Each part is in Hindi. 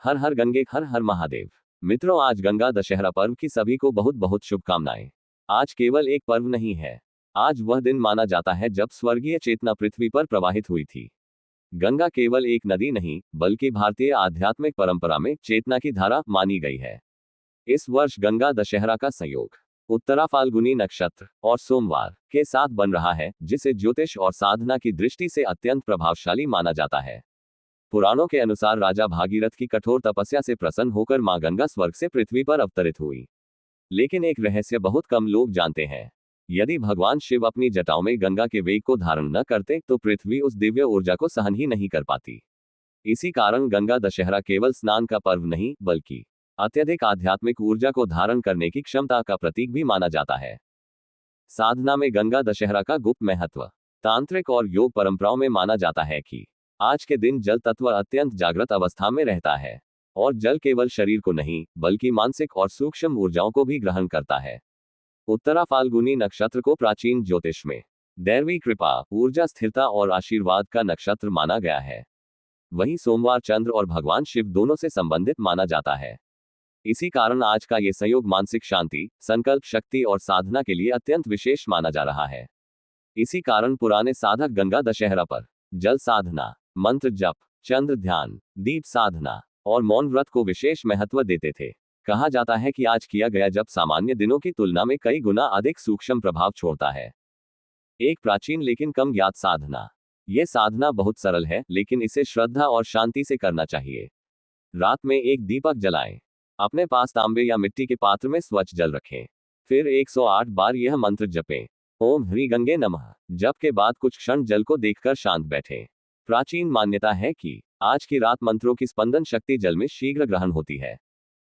हर हर गंगे, हर हर महादेव। मित्रों, आज गंगा दशहरा पर्व की सभी को बहुत बहुत शुभकामनाएं। आज केवल एक पर्व नहीं है, आज वह दिन माना जाता है जब स्वर्गीय चेतना पृथ्वी पर प्रवाहित हुई थी। गंगा केवल एक नदी नहीं, बल्कि भारतीय आध्यात्मिक परंपरा में चेतना की धारा मानी गई है। इस वर्ष गंगा दशहरा का संयोग उत्तरा फाल्गुनी नक्षत्र और सोमवार के साथ बन रहा है, जिसे ज्योतिष और साधना की दृष्टि से अत्यंत प्रभावशाली माना जाता है। पुराणों के अनुसार राजा भागीरथ की कठोर तपस्या से प्रसन्न होकर मां गंगा स्वर्ग से पृथ्वी पर अवतरित हुई। लेकिन एक रहस्य बहुत कम लोग जानते हैं। यदि भगवान शिव अपनी जटाओं में गंगा के वेग को धारण न करते तो पृथ्वी उस दिव्य ऊर्जा को सहन ही नहीं कर पाती। इसी कारण गंगा दशहरा केवल स्नान का पर्व नहीं, बल्कि अत्यधिक आध्यात्मिक ऊर्जा को धारण करने की क्षमता का प्रतीक भी माना जाता है। साधना में गंगा दशहरा का गुप्त महत्व। तांत्रिक और योग परंपराओं में माना जाता है कि आज के दिन जल तत्व अत्यंत जागृत अवस्था में रहता है, और जल केवल शरीर को नहीं, बल्कि मानसिक और सूक्ष्म ऊर्जाओं को भी ग्रहण करता है। उत्तरा फाल्गुनी नक्षत्र को प्राचीन ज्योतिष में दैवी कृपा, ऊर्जा, स्थिरता और आशीर्वाद का नक्षत्र माना गया है। वहीं सोमवार चंद्र और भगवान शिव दोनों से संबंधित माना जाता है। इसी कारण आज का ये संयोग मानसिक शांति, संकल्प शक्ति और साधना के लिए अत्यंत विशेष माना जा रहा है। इसी कारण पुराने साधक गंगा दशहरा पर जल साधना, मंत्र जप, चंद्र ध्यान, दीप साधना और मौन व्रत को विशेष महत्व देते थे। कहा जाता है कि आज किया गया जप सामान्य दिनों की तुलना में कई गुना अधिक सूक्ष्म प्रभाव छोड़ता है। एक प्राचीन लेकिन कम ज्ञात साधना। यह साधना बहुत सरल है, लेकिन इसे श्रद्धा और शांति से करना चाहिए। रात में एक दीपक जलाएं। अपने पास तांबे या मिट्टी के पात्र में स्वच्छ जल रखें। फिर 108 बार यह मंत्र जपें। ओम ह्री गंगे नमः। जप के बाद कुछ क्षण जल को देखकर शांत बैठें। प्राचीन मान्यता है कि आज की रात मंत्रों की स्पंदन शक्ति जल में शीघ्र ग्रहण होती है।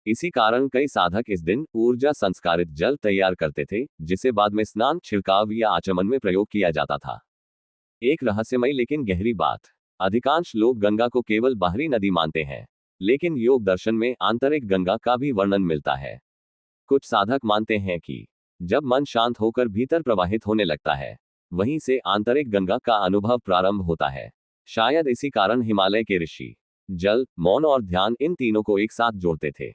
इसी कारण कई साधक इस दिन ऊर्जा संस्कारित जल तैयार करते थे, जिसे बाद में स्नान, छिड़काव या आचमन में प्रयोग किया जाता था। एक रहस्यमयी लेकिन गहरी बात। अधिकांश लोग गंगा को केवल बाहरी नदी मानते हैं, लेकिन योग दर्शन में आंतरिक गंगा का भी वर्णन मिलता है। कुछ साधक मानते हैं कि जब मन शांत होकर भीतर प्रवाहित होने लगता है, वहीं से आंतरिक गंगा का अनुभव प्रारंभ होता है। शायद इसी कारण हिमालय के ऋषि जल, मौन और ध्यान इन तीनों को एक साथ जोड़ते थे।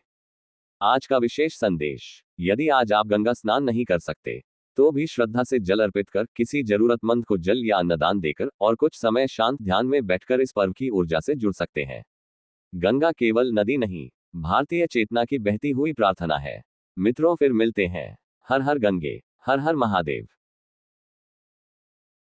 आज का विशेष संदेश। यदि आज आप गंगा स्नान नहीं कर सकते, तो भी श्रद्धा से जल अर्पित कर, किसी जरूरतमंद को जल या अन्नदान देकर और कुछ समय शांत ध्यान में बैठकर इस पर्व की ऊर्जा से जुड़ सकते हैं। गंगा केवल नदी नहीं, भारतीय चेतना की बहती हुई प्रार्थना है। मित्रों, फिर मिलते हैं। हर हर गंगे, हर हर महादेव।